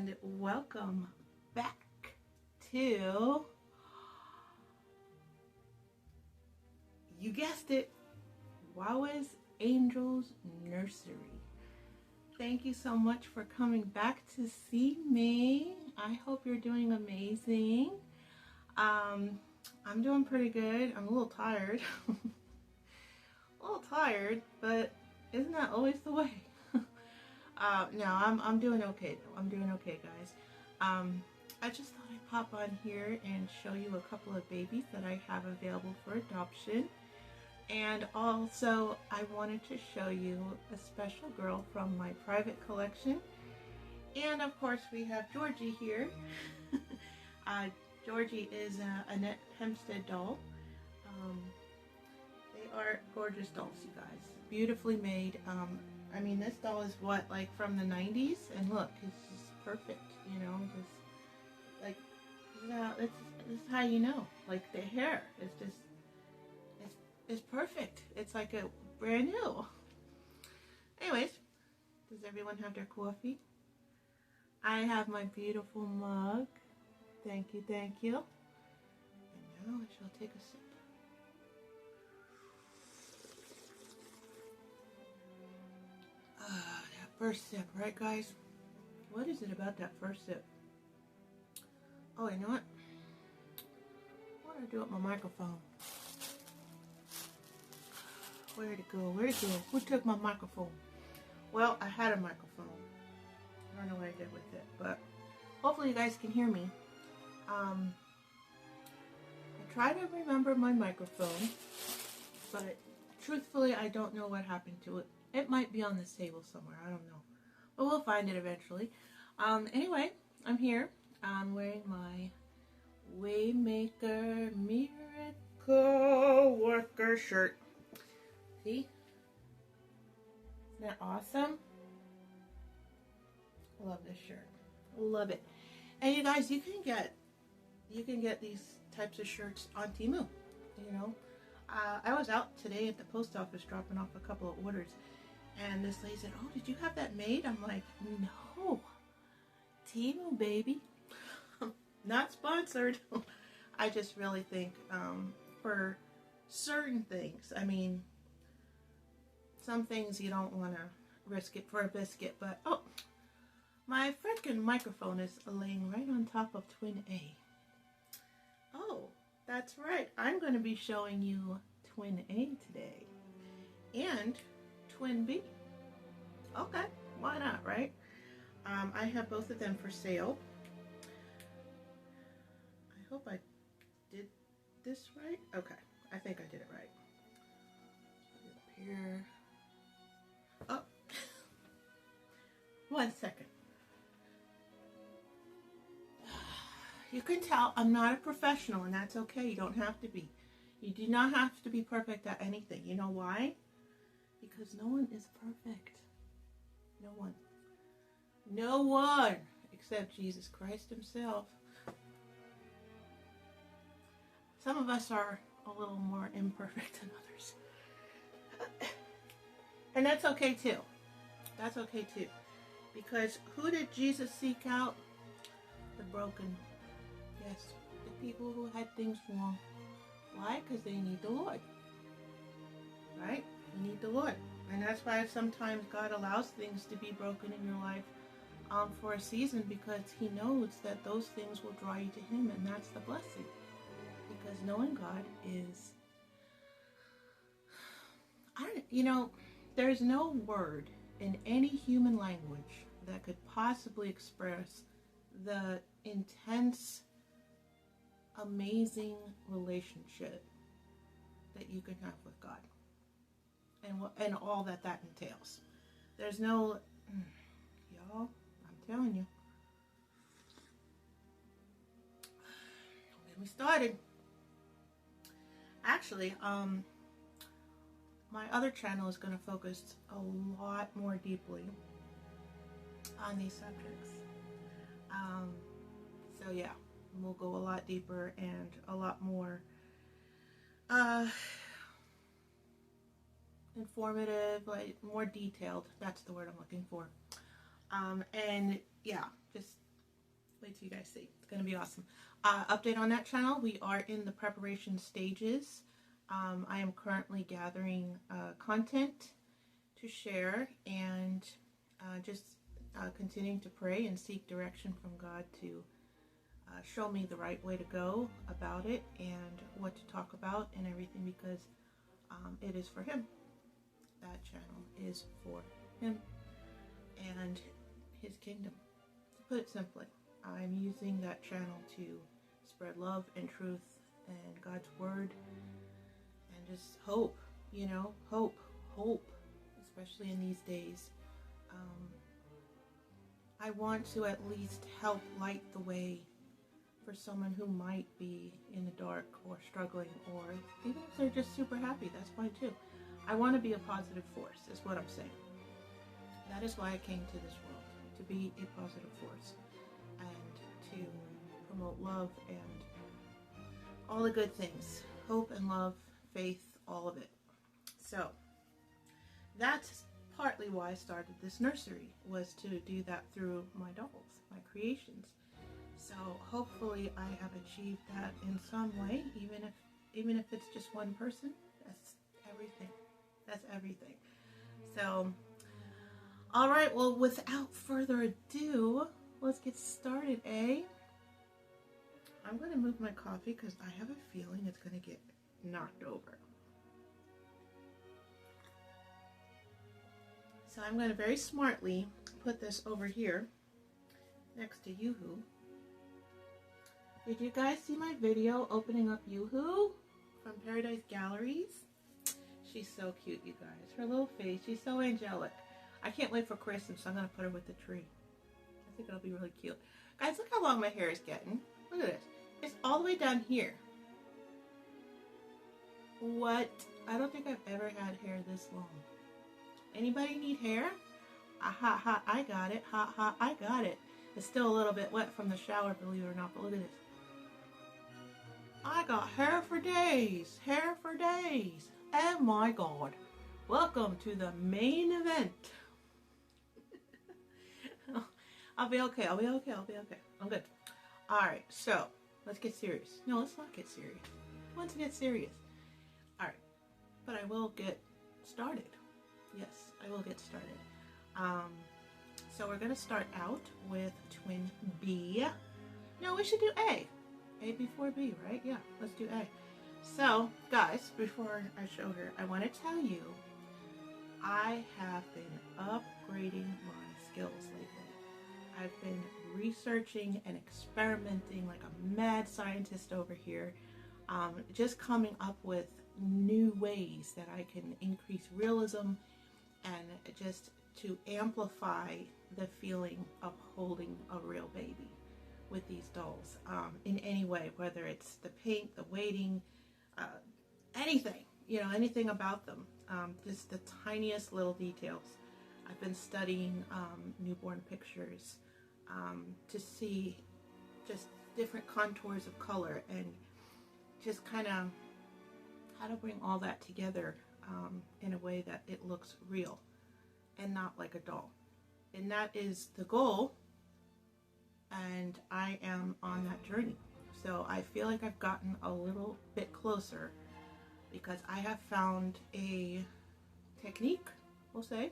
and welcome back to, you guessed it, WAWA'S Angels Nursery. Thank you so much for coming back to see me. I hope you're doing amazing. I'm doing pretty good. I'm a little tired. But isn't that always the way? No, I'm doing okay though. I'm doing okay, guys. I just thought I'd pop on here and show you a couple of babies that I have available for adoption. And also, I wanted to show you a special girl from my private collection. And of course, we have Georgie here. Georgie is a Annette Hempstead doll. They are gorgeous dolls, you guys. Beautifully made. I mean, this doll is what, like from the 90s? And look, it's just perfect, you know, just like, this is how you know. Like, the hair is just, it's perfect. It's like a brand new. Anyways, does everyone have their coffee? I have my beautiful mug. Thank you, thank you. And now I shall take a sip. That first sip, right guys? What is it about that first sip? Oh, you know what? What do I do with my microphone? Where'd it go? Where'd it go? Who took my microphone? Well, I had a microphone. I don't know what I did with it, but hopefully you guys can hear me. I try to remember my microphone, but truthfully, I don't know what happened to it. It might be on this table somewhere. I don't know. But we'll find it eventually. Anyway, I'm here. I'm wearing my Waymaker Miracle Worker shirt. See? Isn't that awesome? I love this shirt. Love it. And you guys, you can get these types of shirts on Temu. You know, I was out today at the post office dropping off a couple of orders, and this lady said, "Oh, did you have that made?" I'm like, "No, Temu, baby." Not sponsored. I just really think for certain things, I mean, some things you don't want to risk it for a biscuit, but oh, my freaking microphone is laying right on top of Twin A. Oh, that's right. I'm going to be showing you Twin A today and Twin B. Okay, why not, right? I have both of them for sale. I hope I did this right. Okay, I think I did it right. Put it up here. Oh, 1 second. You can tell I'm not a professional, and that's okay. You don't have to be. You do not have to be perfect at anything. You know why? Because no one is perfect. No one. No one except Jesus Christ himself. Some of us are a little more imperfect than others. And that's okay too. That's okay too. Because who did Jesus seek out? The broken. Yes, the people who had things wrong. Why? Because they need the Lord. Right? You need the Lord. And that's why sometimes God allows things to be broken in your life for a season, because he knows that those things will draw you to him, and that's the blessing. Because knowing God is, there's no word in any human language that could possibly express the intense, amazing relationship that you can have with God, and all that entails. There's no, y'all, I'm telling you. Don't get me started. Actually, my other channel is going to focus a lot more deeply on these subjects. So yeah, we'll go a lot deeper and a lot more informative, like more detailed. That's the word I'm looking for. And yeah, just Wait till you guys see. It's going to be awesome. Update on that channel. We are in the preparation stages. I am currently gathering content to share and just continuing to pray and seek direction from God to show me the right way to go about it and what to talk about and everything, because it is for Him. That channel is for Him and His kingdom. To put it simply, I'm using that channel to spread love and truth and God's word and just hope, you know, hope, especially in these days. I want to at least help light the way for someone who might be in the dark or struggling, or even if they're just super happy, that's fine too. I want to be a positive force, is what I'm saying. That is why I came to this world, to be a positive force and to promote love and all the good things. Hope and love, faith, all of it. So that's partly why I started this nursery, was to do that through my dolls, my creations. So hopefully I have achieved that in some way, even if it's just one person. That's everything. That's everything. So, all right, well, without further ado, let's get started, eh? I'm going to move my coffee because I have a feeling it's going to get knocked over. So I'm going to very smartly put this over here next to Yoo-Hoo. Did you guys see my video opening up Yoo-Hoo from Paradise Galleries? She's so cute, you guys. Her little face, she's so angelic. I can't wait for Christmas, so I'm going to put her with the tree. I think it'll be really cute. Guys, look how long my hair is getting. Look at this. It's all the way down here. What? I don't think I've ever had hair this long. Anybody need hair? Ha ha, I got it. Ha ha, I got it. It's still a little bit wet from the shower, believe it or not, but look at this. I got hair for days. Hair for days. Oh my God. Welcome to the main event. I'll be okay. I'll be okay. I'll be okay. I'm good. Alright, so let's get serious. No, let's not get serious. Let's get serious. Alright, but I will get started. Yes, I will get started. So we're going to start out with twin B. No, we should do A. A before B, right? Yeah, let's do A. So, guys, before I show her, I want to tell you, I have been upgrading my skills lately. I've been researching and experimenting like a mad scientist over here, just coming up with new ways that I can increase realism and just to amplify the feeling of holding a real baby with these dolls in any way, whether it's the paint, the weighting, anything, you know, anything about them, just the tiniest little details. I've been studying newborn pictures to see just different contours of color and just kind of how to bring all that together in a way that it looks real and not like a doll. And that is the goal, and I am on that journey. So I feel like I've gotten a little bit closer because I have found a technique, we'll say,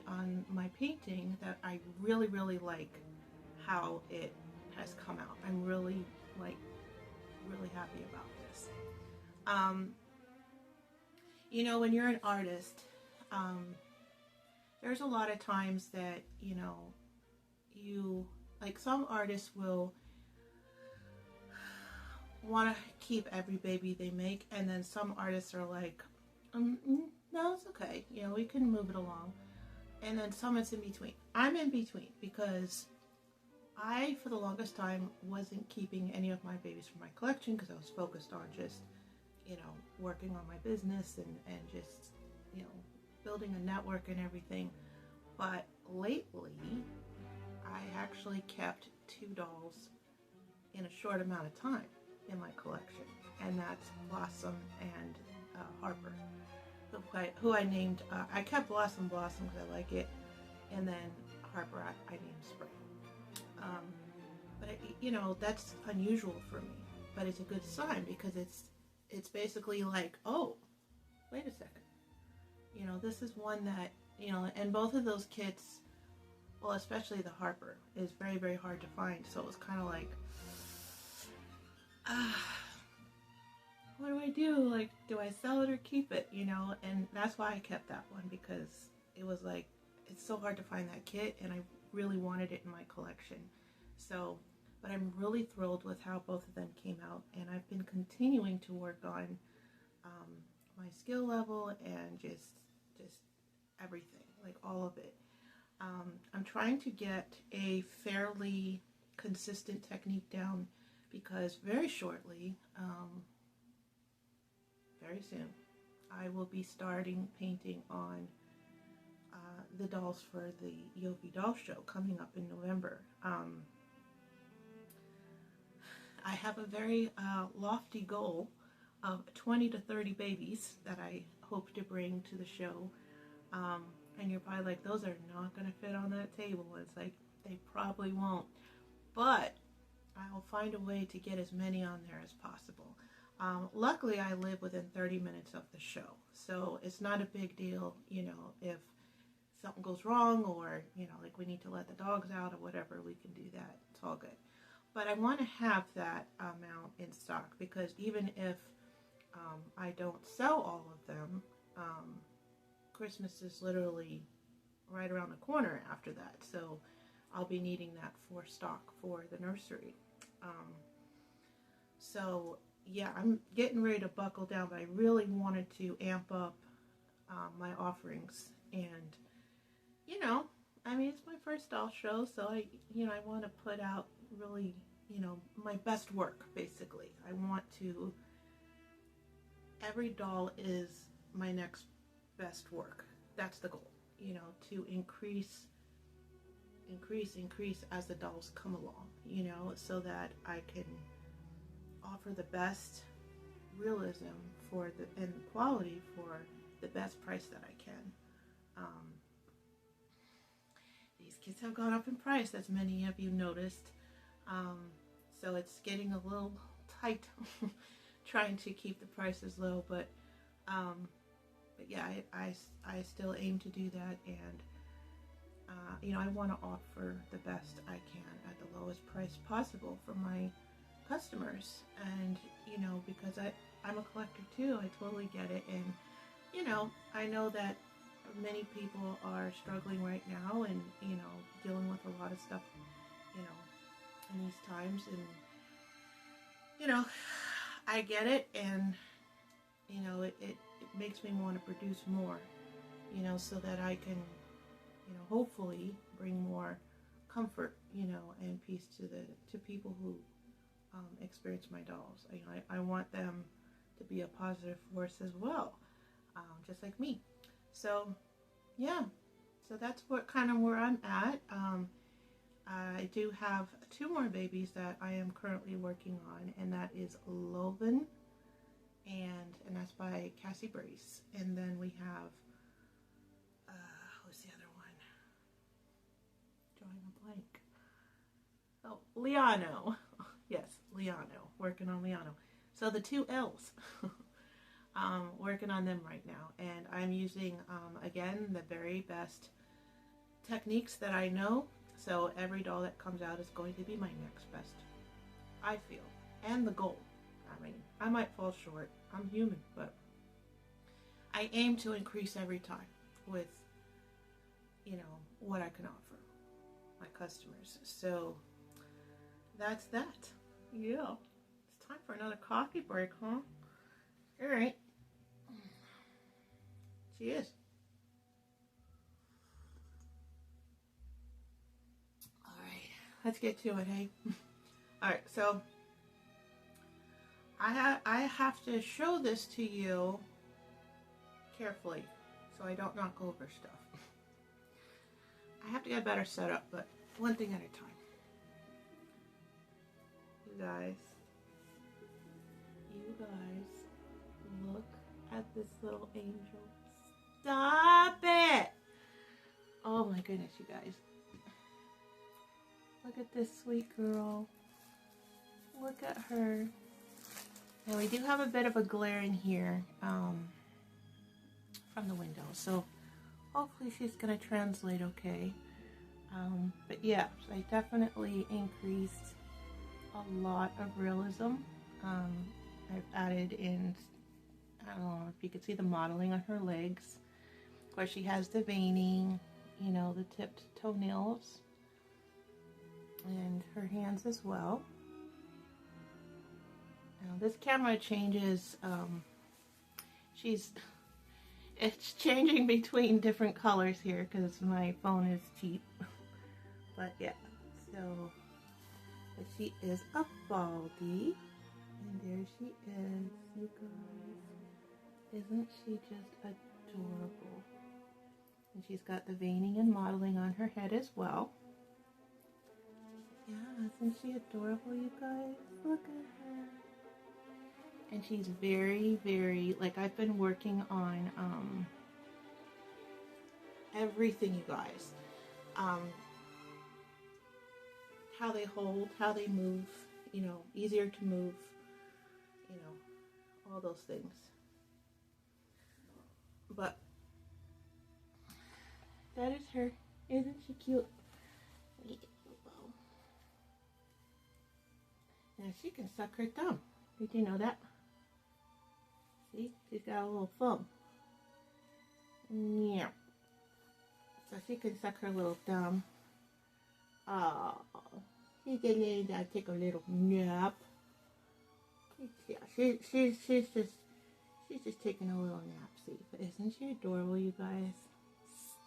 on my painting that I really like how it has come out. I'm really happy about this. You know, when you're an artist, there's a lot of times that, you know, like some artists will want to keep every baby they make, and then some artists are like, no, it's okay, you know, we can move it along. And then some it's in between. I'm in between because I, for the longest time, wasn't keeping any of my babies from my collection because I was focused on just, you know, working on my business and just, you know, building a network and everything. But lately, I actually kept 2 dolls in a short amount of time in my collection, and that's Blossom and Harper, who I named, I kept Blossom because I like it, and then Harper I named Spring. But you know, that's unusual for me. But it's a good sign because it's basically like, oh, wait a second. You know, this is one that, you know, and both of those kits, well, especially the Harper, is very, very hard to find. So it was kind of like, what do I do? Like, do I sell it or keep it? You know, and that's why I kept that one, because it was like, it's so hard to find that kit, and I really wanted it in my collection. So, but I'm really thrilled with how both of them came out, and I've been continuing to work on my skill level and just everything, like all of it. I'm trying to get a fairly consistent technique down, because very shortly, very soon, I will be starting painting on the dolls for the Yofi Doll Show coming up in November. I have a very lofty goal of 20 to 30 babies that I hope to bring to the show. And you're probably like, those are not going to fit on that table. It's like, they probably won't. But I'll find a way to get as many on there as possible. Luckily, I live within 30 minutes of the show. So it's not a big deal, you know, if something goes wrong, or, you know, like we need to let the dogs out or whatever, we can do that. It's all good. But I want to have that amount in stock, because even if I don't sell all of them, Christmas is literally right around the corner after that. So I'll be needing that for stock for the nursery. So yeah, I'm getting ready to buckle down, but I really wanted to amp up my offerings. And, you know, I mean, it's my first doll show, so I want to put out really, you know, my best work, basically. I want to, every doll is my next best work. That's the goal, you know, to increase as the dolls come along, you know, so that I can offer the best realism and quality for the best price that I can. These kits have gone up in price, as many of you noticed. So it's getting a little tight trying to keep the prices low, but yeah, I still aim to do that, and you know, I want to offer the best I can at the lowest price possible for my customers. And, you know, because I'm a collector too, I totally get it. And, you know, I know that many people are struggling right now, and, you know, dealing with a lot of stuff, you know, in these times. And, you know, I get it, and, you know, it makes me want to produce more, you know, so that I can, you know, hopefully bring more comfort, you know, and peace to people who experience my dolls. You know, I want them to be a positive force as well, just like me. So yeah, so that's where I'm at. I do have 2 more babies that I am currently working on, and that is Loven, and that's by Cassie Brace. And then we have who's the other one? Drawing a blank. Oh, Liano. Yes, Liano. Working on Liano. So the 2 L's. Working on them right now, and I'm using again the very best techniques that I know. So every doll that comes out is going to be my next best, I feel, and the goal. I mean, I might fall short. I'm human, but I aim to increase every time with, you know, what I can offer my customers. So that's that. Yeah. It's time for another coffee break, huh? All right. Cheers. All right. Let's get to it, hey? All right, so I have to show this to you carefully so I don't knock over stuff. I have to get better set up, but one thing at a time. You guys, look at this little angel. Stop it! Oh my goodness, you guys. Look at this sweet girl. Look at her. Now we do have a bit of a glare in here from the window, so hopefully she's gonna translate okay. But yeah, I definitely increased a lot of realism. I've added in, I don't know if you can see the modeling on her legs. Of course, she has the veining, you know, the tipped toenails, and her hands as well. Now this camera changes, it's changing between different colors here because my phone is cheap. But yeah, but she is a Baldy, and there she is, you guys. Isn't she just adorable? And she's got the veining and modeling on her head as well. Yeah, isn't she adorable, you guys? Look at her. And she's very, very, like, I've been working on everything, you guys. How they hold, how they move, you know, easier to move, you know, all those things. But that is her. Isn't she cute? And she can suck her thumb. Did you know that? See, she's got a little thumb. Yeah. So she can suck her little thumb. Oh, she's getting to take a little nap. Yeah, she's just taking a little nap. See, but isn't she adorable, you guys?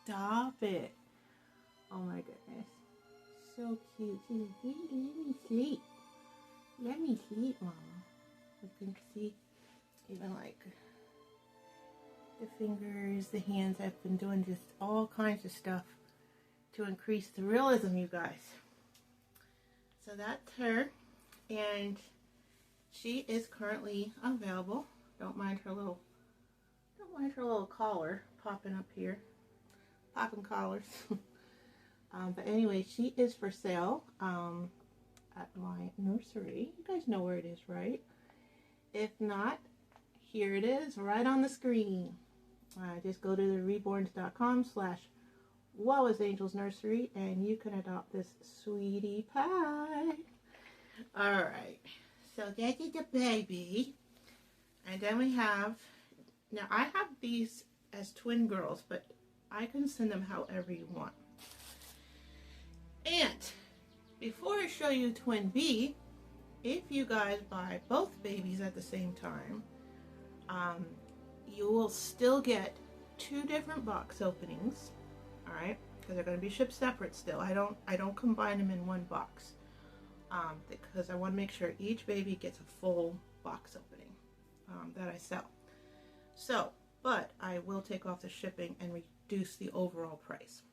Stop it! Oh my goodness, so cute. She's like, let me sleep. Let me sleep, Mama. You can see even like the fingers, the hands. I've been doing just all kinds of stuff to increase the realism, you guys. So that's her, and she is currently available. Don't mind her little collar popping up here, popping collars. But anyway, she is for sale at my nursery. You guys know where it is, right? If not, here it is, right on the screen. Just go to the reborns.com/WAWA'S Angels Nursery, and you can adopt this sweetie pie. Alright, so that is the baby. And then we have, now I have these as twin girls, but I can send them however you want. And before I show you twin B, if you guys buy both babies at the same time, you will still get 2 different box openings. Alright, because they're going to be shipped separate still. I don't combine them in one box, because I want to make sure each baby gets a full box opening that I sell. So, but I will take off the shipping and reduce the overall price.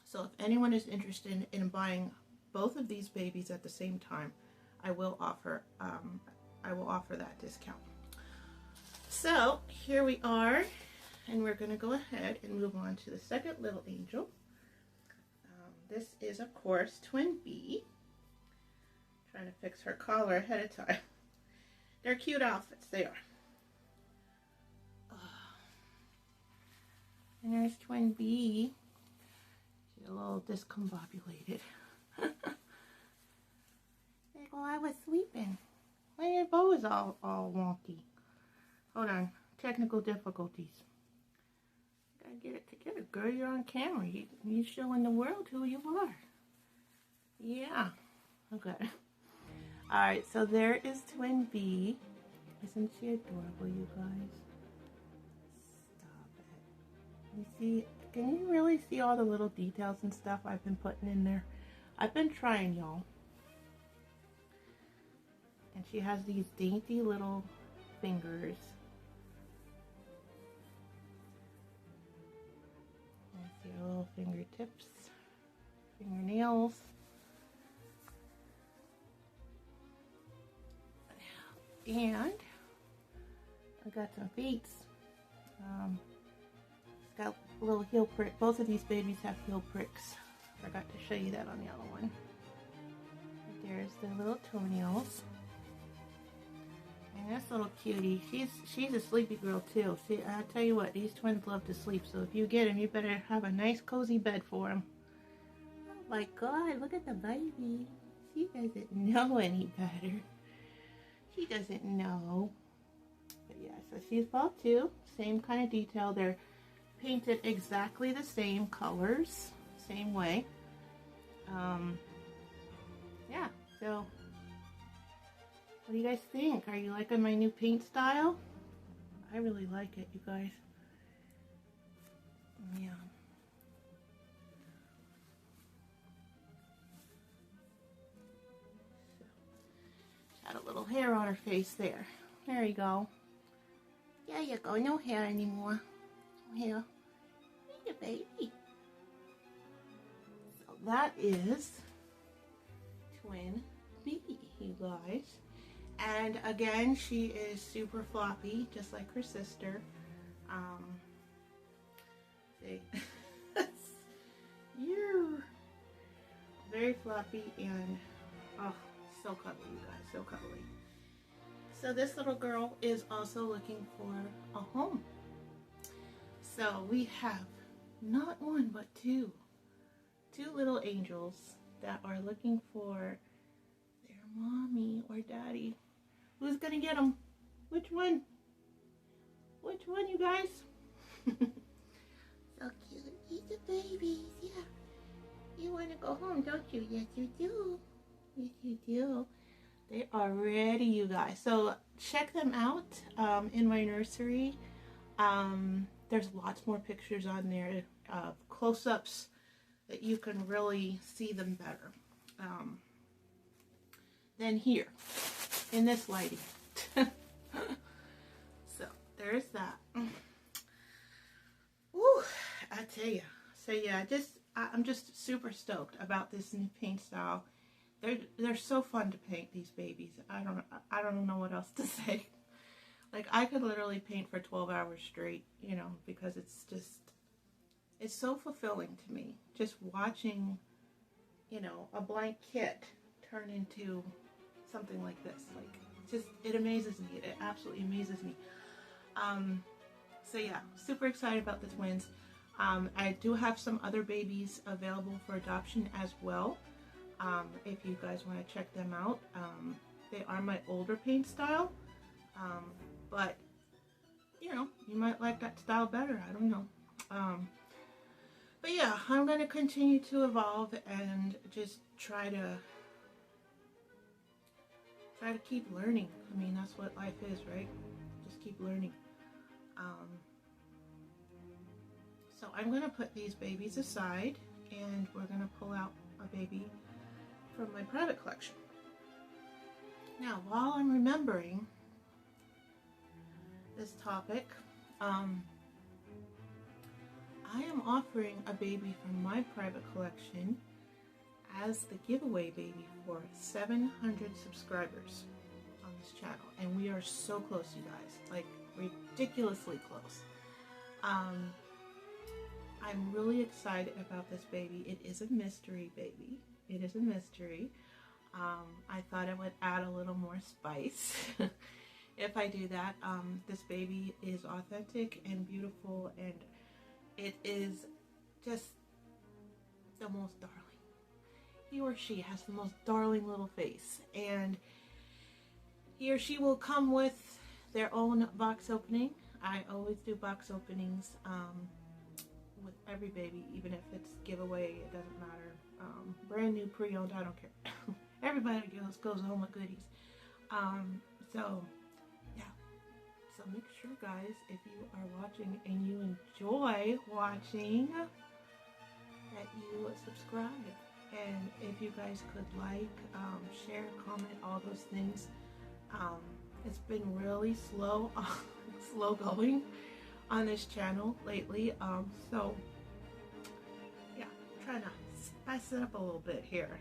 So if anyone is interested in buying both of these babies at the same time, I will offer that discount. So here we are, and we're going to go ahead and move on to the second little angel. This is, of course, twin B. Trying to fix her collar ahead of time. They're cute outfits, they are. And there's twin B. She's a little discombobulated. Like, well, I was sleeping. Why your bow is all wonky? Hold on, technical difficulties. Gotta get it together, girl. You're on camera. You showing the world who you are. Yeah. Okay. All right. So there is twin B. Isn't she adorable, you guys? Stop it. You see? Can you really see all the little details and stuff I've been putting in there? I've been trying, y'all. And she has these dainty little fingers. See her little fingertips, fingernails. And I got some feet. Got little heel prick. Both of these babies have heel pricks. Forgot to show you that on the other one. There's the little toenails. And this little cutie, she's a sleepy girl too. See, I tell you what, these twins love to sleep. So if you get them, you better have a nice cozy bed for them. Oh my God, look at the baby. She doesn't know any better. She doesn't know. But yeah, so she's bald too. Same kind of detail. They're painted exactly the same colors, same way. Yeah, so what do you guys think? Are you liking my new paint style? I really like it, you guys. Yeah. So, had a little hair on her face there. There you go. There you go. No hair anymore. No hair. Hey, baby. So that is Twin B, you guys. And again, she is super floppy, just like her sister. See, you're very floppy and oh, so cuddly, you guys, so cuddly. So this little girl is also looking for a home. So we have not one but two little angels that are looking for their mommy or daddy. Who's gonna get them? Which one? Which one, you guys? So cute. These are babies. Yeah. You want to go home, don't you? Yes, you do. Yes, you do. They are ready, you guys. So check them out in my nursery. There's lots more pictures on there of close-ups that you can really see them better than here in this lighting. So there's that. Woo, I tell you. So yeah, I'm just super stoked about this new paint style. They're so fun to paint, these babies. I don't know what else to say. Like, I could literally paint for 12 hours straight, you know, because it's so fulfilling to me. Just watching, you know, a blank kit turn into something like this. Like, it amazes me. It absolutely amazes me. So yeah, super excited about the twins. I do have some other babies available for adoption as well. If you guys want to check them out. They are my older paint style. But, you know, you might like that style better. I don't know. But yeah, I'm going to continue to evolve and just try to keep learning. I mean, that's what life is, right? Just keep learning. So I'm going to put these babies aside and we're going to pull out a baby from my private collection. Now, while I'm remembering this topic, I am offering a baby from my private collection as the giveaway baby for 700 subscribers on this channel, and we are so close, you guys, like ridiculously close. I'm really excited about this baby. It is a mystery baby. It is a mystery. I thought it would add a little more spice if I do that. This baby is authentic and beautiful, and it is just the most darling. He or she has the most darling little face, and he or she will come with their own box opening. I always do box openings with every baby, even if it's giveaway, it doesn't matter. Brand new, pre-owned, I don't care. Everybody goes home with goodies. So yeah, so make sure, guys, if you are watching and you enjoy watching, that you subscribe. And if you guys could like, share, comment, all those things. It's been really slow going on this channel lately. So yeah, trying to spice it up a little bit here.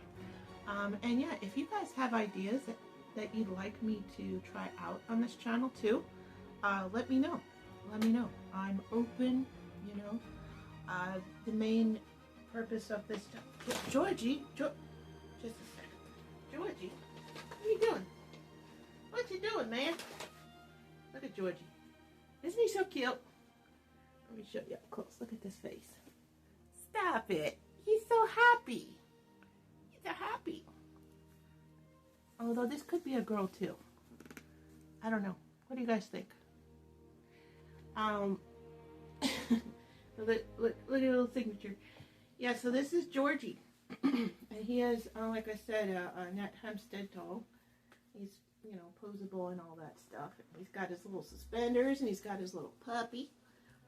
And yeah, if you guys have ideas that you'd like me to try out on this channel too, let me know. Let me know. I'm open, you know. The main purpose of this, Georgie, just a second. Georgie, what are you doing? What you doing, man? Look at Georgie. Isn't he so cute? Let me show you up close. Look at this face. Stop it. He's so happy. He's so happy. Although this could be a girl too. I don't know. What do you guys think? look at the little signature. Yeah, so this is Georgie. And he has, like I said, a net Hempstead doll. He's, you know, posable and all that stuff. He's got his little suspenders and he's got his little puppy.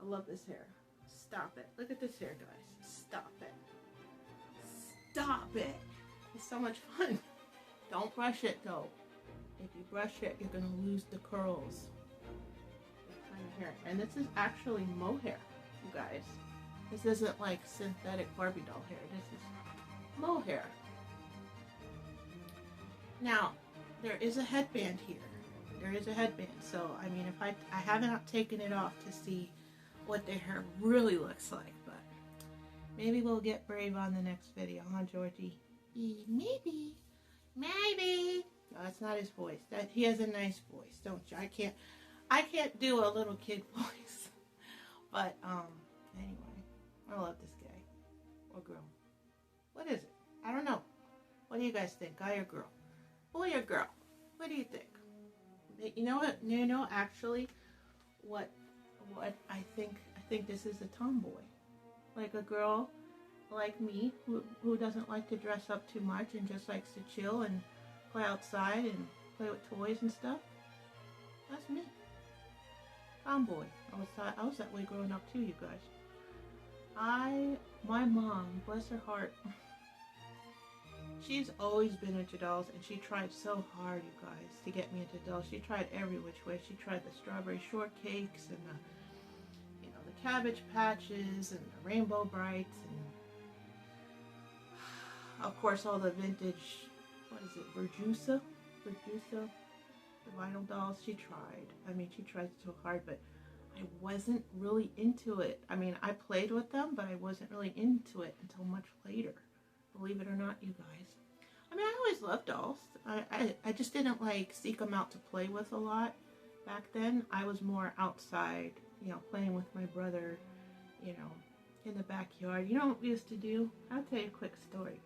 I love this hair. Stop it. Look at this hair, guys. Stop it. Stop it. It's so much fun. Don't brush it, though. If you brush it, you're going to lose the curls. That kind of hair. And this is actually mohair, you guys. This isn't like synthetic Barbie doll hair. This is mohair. Now, there is a headband here. There is a headband. So, I mean, if I haven't taken it off to see what their hair really looks like, but maybe we'll get brave on the next video, huh, Georgie? Maybe. Maybe. No, that's not his voice. That he has a nice voice, don't you? I can't do a little kid voice. But anyway, I love this guy or girl. What is it? I don't know. What do you guys think? Guy or girl? Boy or girl? What do you think? You know what? You know actually what I think this is a tomboy. Like a girl like me who doesn't like to dress up too much and just likes to chill and play outside and play with toys and stuff. That's me. Tomboy. I was that way growing up too, you guys. My mom, bless her heart, she's always been into dolls, and she tried so hard, you guys, to get me into dolls. She tried every which way. She tried the strawberry shortcakes and the, you know, the Cabbage Patches and the Rainbow Brights, and of course all the vintage, what is it, Virgusa, the vinyl dolls. She tried. I mean, she tried so hard, but I wasn't really into it. I mean, I played with them, but I wasn't really into it until much later. Believe it or not, you guys. I mean, I always loved dolls. I just didn't like seek them out to play with a lot back then. I was more outside, you know, playing with my brother, you know, in the backyard. You know what we used to do? I'll tell you a quick story.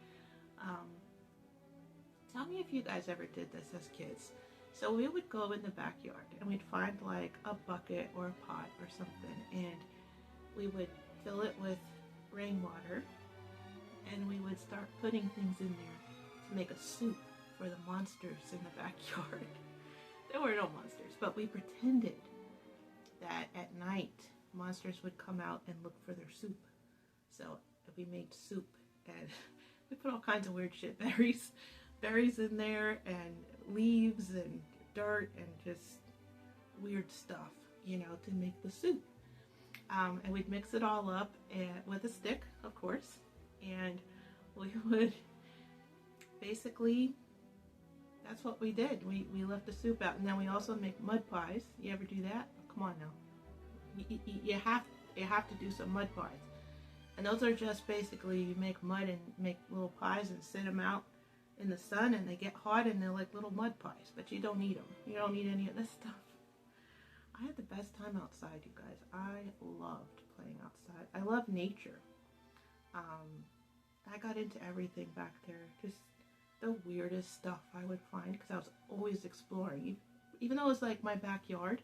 Tell me if you guys ever did this as kids. So we would go in the backyard and we'd find like a bucket or a pot or something, and we would fill it with rainwater, and we would start putting things in there to make a soup for the monsters in the backyard. There were no monsters, but we pretended that at night monsters would come out and look for their soup. So we made soup, and we put all kinds of weird shit, berries in there, and leaves and dirt and just weird stuff, you know, to make the soup. And we'd mix it all up with a stick, of course, and we would basically, that's what we did. We left the soup out, and then we also make mud pies. You ever do that? Oh, come on now. You have to do some mud pies. And those are just basically, you make mud and make little pies and sit them out in the sun, and they get hot and they're like little mud pies, but you don't eat them. You don't eat any of this stuff. I had the best time outside, you guys. I loved playing outside. I love nature. I got into everything back there. Just the weirdest stuff I would find, because I was always exploring. Even though it was like my backyard,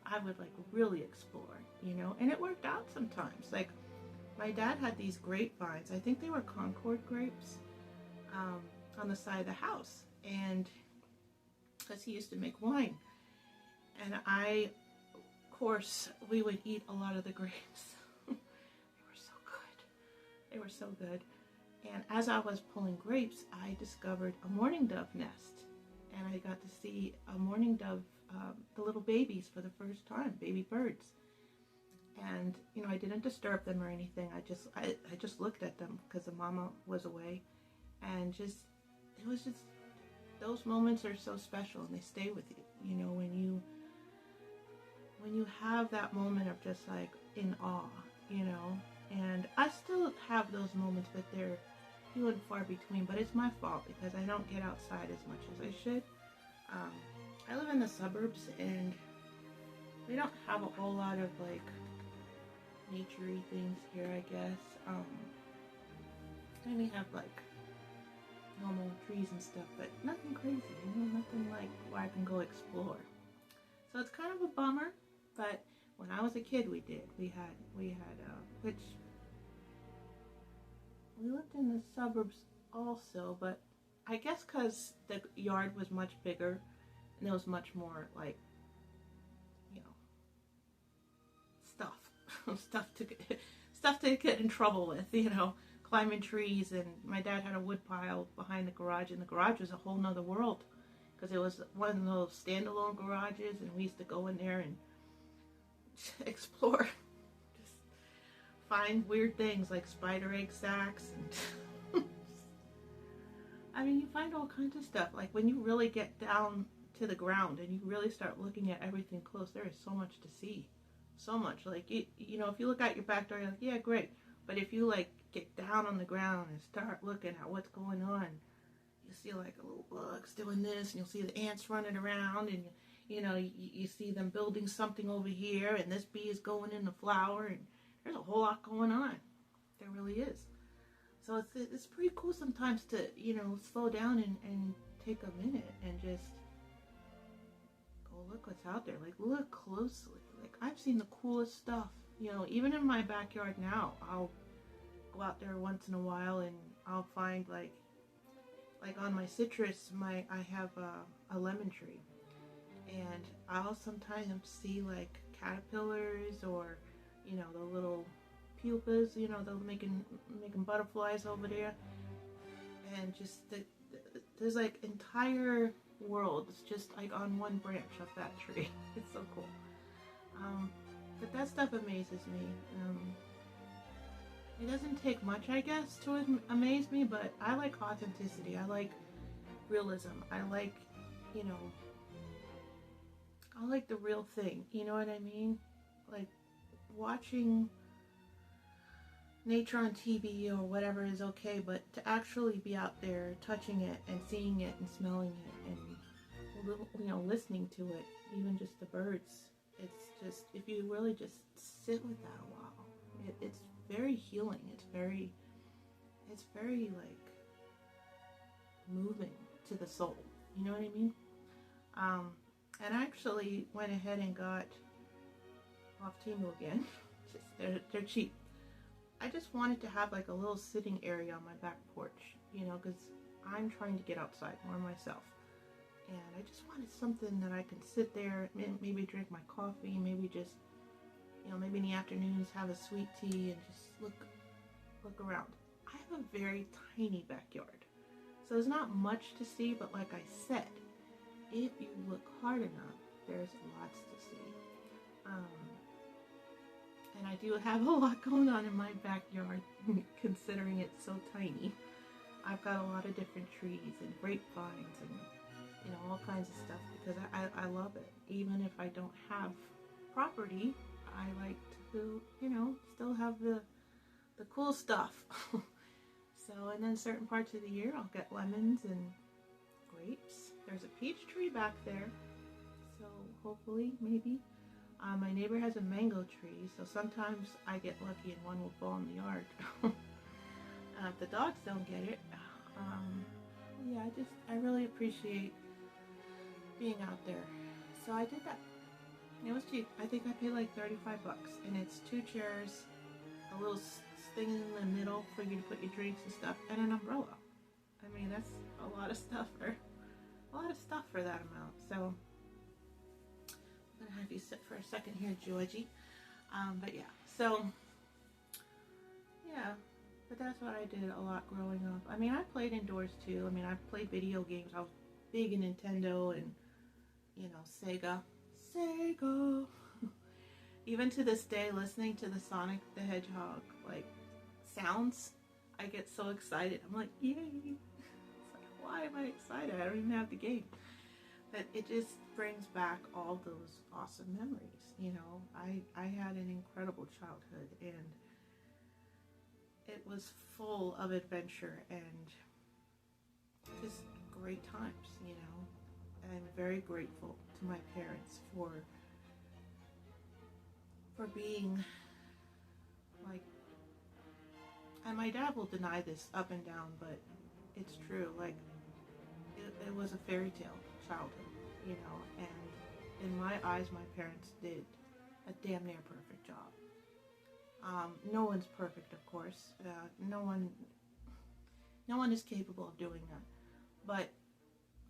I would like really explore, you know, and it worked out sometimes. Like my dad had these grapevines. I think they were Concord grapes. On the side of the house, and because he used to make wine, and of course, we would eat a lot of the grapes. They were so good. They were so good. And as I was pulling grapes, I discovered a mourning dove nest, and I got to see a mourning dove, the little babies for the first time, baby birds. And you know, I didn't disturb them or anything. I just looked at them because the mama was away, and it was just, those moments are so special, and they stay with you. You know, when you have that moment of just like in awe, you know. And I still have those moments, but few and far between, but it's my fault because I don't get outside as much as I should. I live in the suburbs and we don't have a whole lot of like nature-y things here, I guess. And we have like normal trees and stuff, but nothing crazy, you know, nothing like where I can go explore. So it's kind of a bummer, but when I was a kid, we did. We had, which we lived in the suburbs also, but I guess because the yard was much bigger and there was much more like, you know, stuff to get in trouble with, you know, climbing trees. And my dad had a wood pile behind the garage, and the garage was a whole nother world because it was one of those standalone garages, and we used to go in there and explore, just find weird things like spider egg sacs and I mean, you find all kinds of stuff. Like when you really get down to the ground and you really start looking at everything close, there is so much to see. So much. Like, you know, if you look out your back door, you're like, yeah, great. But if you like get down on the ground and start looking at what's going on, you see like a little bugs doing this, and you'll see the ants running around, and you know, you see them building something over here, and this bee is going in the flower, and there's a whole lot going on. There really is. So it's pretty cool sometimes to, you know, slow down and take a minute and just go look what's out there. Like, look closely. Like, I've seen the coolest stuff. You know, even in my backyard now, I'll go out there once in a while and I'll find like on my citrus, I have a lemon tree, and I'll sometimes see like caterpillars or, you know, the little pupas, you know, they're making butterflies over there, and just there's like entire worlds just like on one branch of that tree. It's so cool. But that stuff amazes me. It doesn't take much, I guess, to amaze me, but I like authenticity. I like realism. I like, you know, I like the real thing. You know what I mean? Like watching nature on TV or whatever is okay, but to actually be out there touching it and seeing it and smelling it and, you know, listening to it, even just the birds, it's just, if you really just sit with that a while, it's very healing. It's very like moving to the soul. You know what I mean? And I actually went ahead and got off Temu again. They're cheap. I just wanted to have like a little sitting area on my back porch, you know, because I'm trying to get outside more myself. And I just wanted something that I can sit there, maybe drink my coffee, maybe just, you know, maybe in the afternoons have a sweet tea and just look around. I have a very tiny backyard, so there's not much to see, but like I said, if you look hard enough, there's lots to see. And I do have a lot going on in my backyard, considering it's so tiny. I've got a lot of different trees and grapevines and, you know, all kinds of stuff, because I love it. Even if I don't have property, I like to, you know, still have the cool stuff. So, and then certain parts of the year I'll get lemons and grapes. There's a peach tree back there, so hopefully, maybe. My neighbor has a mango tree, so sometimes I get lucky and one will fall in the yard. If the dogs don't get it. Yeah, I really appreciate being out there. So I did that. It was cheap. I think I paid like $35, and it's 2 chairs, a little thing in the middle for you to put your drinks and stuff, and an umbrella. I mean, that's a lot of stuff for that amount. So I'm gonna have you sit for a second here, Georgie. But yeah, so yeah, but that's what I did a lot growing up. I mean, I played indoors too. I mean, I played video games. I was big in Nintendo and, you know, Sega. Even to this day, listening to the Sonic the Hedgehog like sounds, I get so excited. I'm like, yay! It's like, why am I excited? I don't even have the game. But it just brings back all those awesome memories. You know, I had an incredible childhood, and it was full of adventure and just great times, you know. I'm very grateful to my parents for being like, and my dad will deny this up and down, but it's true. Like, it was a fairy tale childhood, you know, and in my eyes, my parents did a damn near perfect job. No one's perfect, of course. No one is capable of doing that. But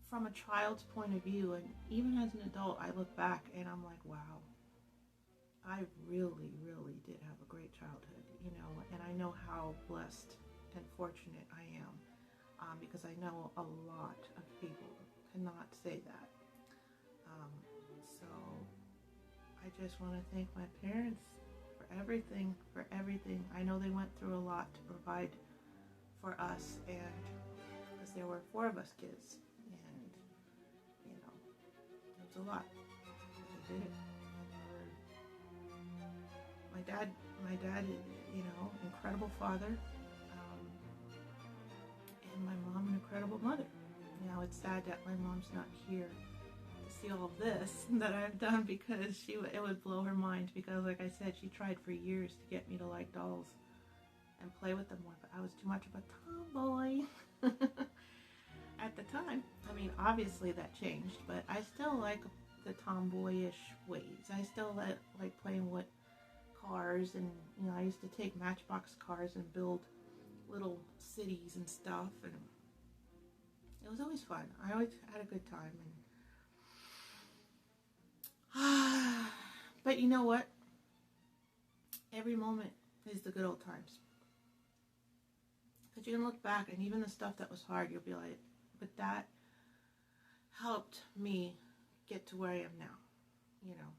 from a child's point of view, and even as an adult, I look back and I'm like, wow, I really, really did have a great childhood, you know, and I know how blessed and fortunate I am, because I know a lot of people cannot say that. So I just want to thank my parents for everything, I know they went through a lot to provide for us, and because there were 4 of us kids, and, you know, it was a lot. They did it. My dad, you know, incredible father, and my mom, an incredible mother. You know, it's sad that my mom's not here to see all of this that I've done, because it would blow her mind, because like I said, she tried for years to get me to like dolls and play with them more, but I was too much of a tomboy at the time. I mean, obviously that changed, but I still like the tomboyish ways. I still like playing with cars, and you know, I used to take Matchbox cars and build little cities and stuff, and it was always fun. I always had a good time, and but you know what? Every moment is the good old times, because you can look back, and even the stuff that was hard, you'll be like, but that helped me get to where I am now, you know.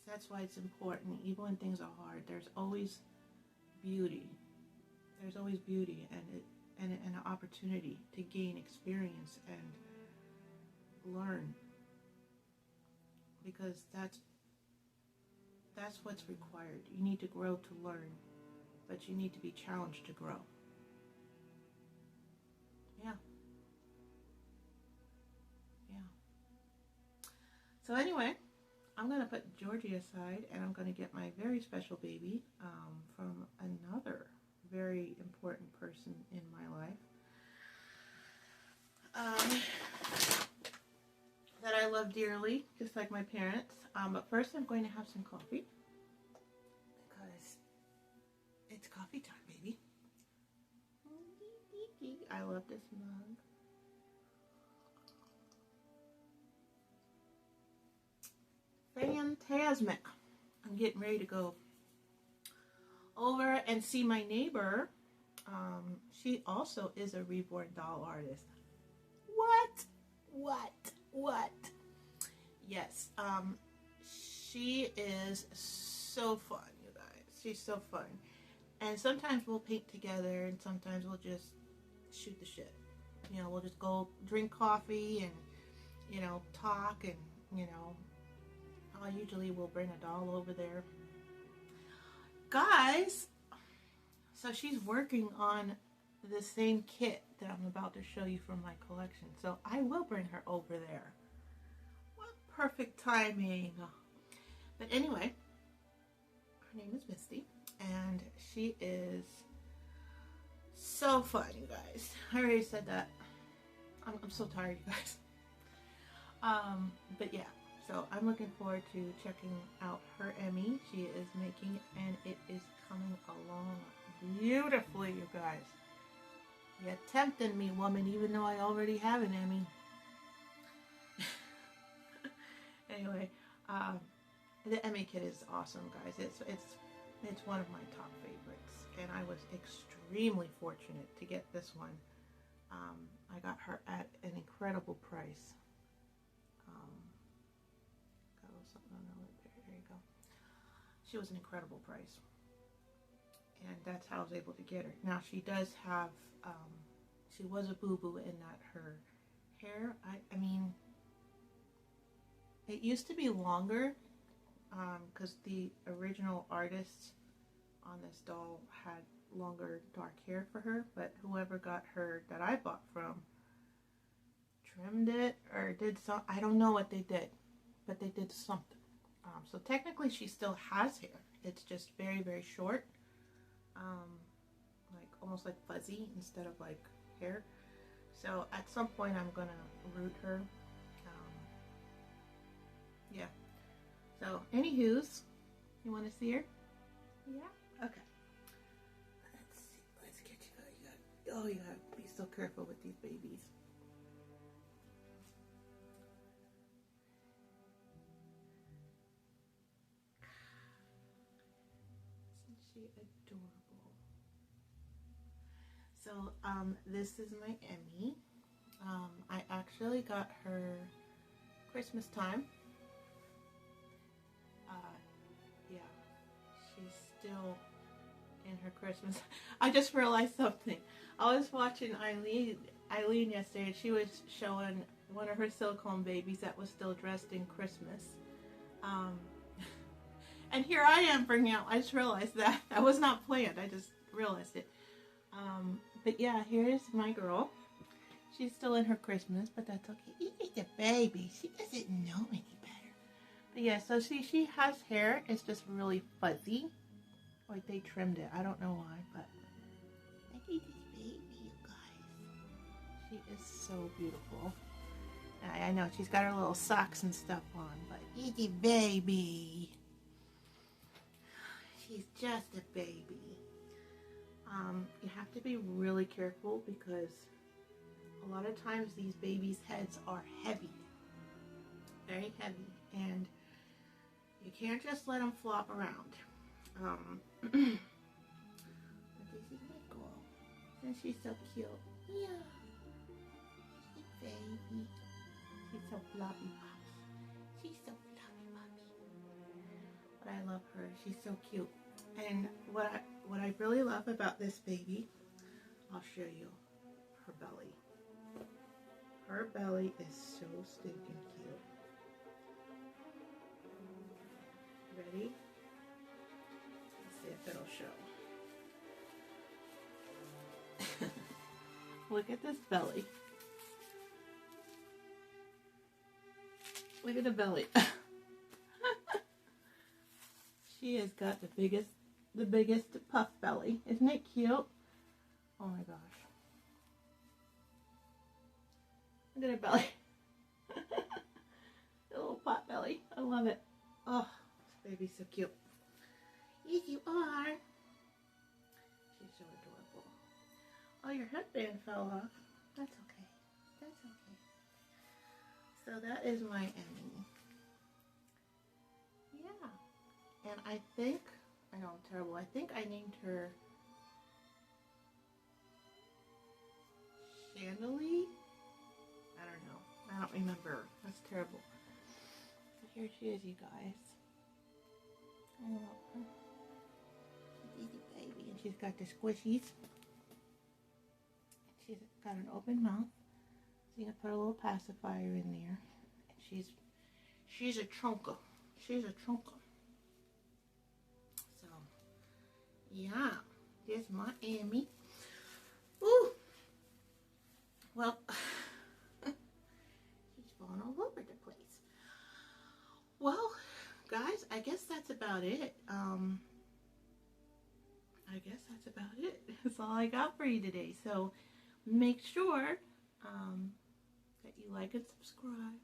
That's why it's important. Even when things are hard, there's always beauty. There's always beauty and an opportunity to gain experience and learn. Because that's what's required. You need to grow to learn, but you need to be challenged to grow. Yeah. So anyway, I'm going to put Georgie aside, and I'm going to get my very special baby from another very important person in my life that I love dearly, just like my parents. But first I'm going to have some coffee, because it's coffee time, baby. I love this mug. Fantastic. I'm getting ready to go over and see my neighbor. She also is a reborn doll artist. What? Yes. She is so fun, you guys. She's so fun. And sometimes we'll paint together, and sometimes we'll just shoot the shit. You know, we'll just go drink coffee and, you know, talk, and, you know, I usually will bring a doll over there. Guys, so she's working on the same kit that I'm about to show you from my collection. So I will bring her over there. What perfect timing. But anyway, her name is Misty, and she is so fun, you guys. I already said that. I'm so tired, you guys. But yeah. So I'm looking forward to checking out her Emmy she is making, and it is coming along beautifully, you guys. You're tempting me, woman, even though I already have an Emmy. Anyway, the Emmy kit is awesome, guys. It's one of my top favorites, and I was extremely fortunate to get this one. I got her at an incredible price. There you go. She was an incredible price, and that's how I was able to get her. Now she does have, she was a boo-boo in that her hair, I mean, it used to be longer, because the original artist on this doll had longer dark hair for her, but whoever got her that I bought from trimmed it or did some, I don't know what they did, but they did something. So technically she still has hair. It's just very, very short. Like almost like fuzzy instead of like hair. So at some point I'm gonna root her. Yeah. So anywho's, you want to see her? Yeah. Okay. Let's see. Let's get you. Oh, you gotta be so careful with these babies. Isn't she adorable? So this is my Emmy. I actually got her Christmas time. Yeah, she's still in her Christmas. I just realized something. I was watching Eileen yesterday, and she was showing one of her silicone babies that was still dressed in Christmas. And here I am bringing out, I just realized that. That was not planned, I just realized it. But yeah, here's my girl. She's still in her Christmas, but that's okay. She's a baby. She doesn't know any better. But yeah, so she has hair. It's just really fuzzy. Like they trimmed it. I don't know why, but look at this baby, you guys. She is so beautiful. I know she's got her little socks and stuff on, but she's a baby. She's just a baby. You have to be really careful because a lot of times these babies' heads are heavy, very heavy, and you can't just let them flop around. But this is my girl, and she's so cute. Yeah, she's a baby. She's so fluffy puppy. She's so fluffy puppy. But I love her. She's so cute. And what I really love about this baby, I'll show you her belly. Her belly is so stinking cute. Ready? Let's see if it'll show. Look at this belly. Look at the belly. She has got the biggest puff belly. Isn't it cute? Oh my gosh. Look at her belly. The little pot belly. I love it. Oh, this baby's so cute. Yes, you are. She's so adorable. Oh, your headband fell off. That's okay. That's okay. So that is my Emmy. Yeah. And I think, I know I'm terrible, I think I named her Chandelier? I don't know. I don't remember. That's terrible. But here she is, you guys. I love her. She's a baby, and she's got the squishies. She's got an open mouth. So you can put a little pacifier in there. And she's a chunker. She's a chunker. So yeah, there's my Emmy. Ooh. Well, she's falling all over the place. Well, guys, I guess that's about it. I guess that's about it. That's all I got for you today. So make sure that you like and subscribe.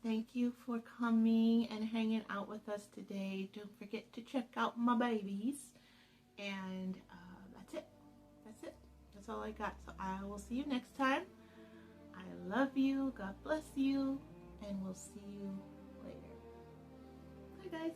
Thank you for coming and hanging out with us today. Don't forget to check out my babies. And that's it. That's it. That's all I got. So I will see you next time. I love you. God bless you. And we'll see you later. Bye, guys.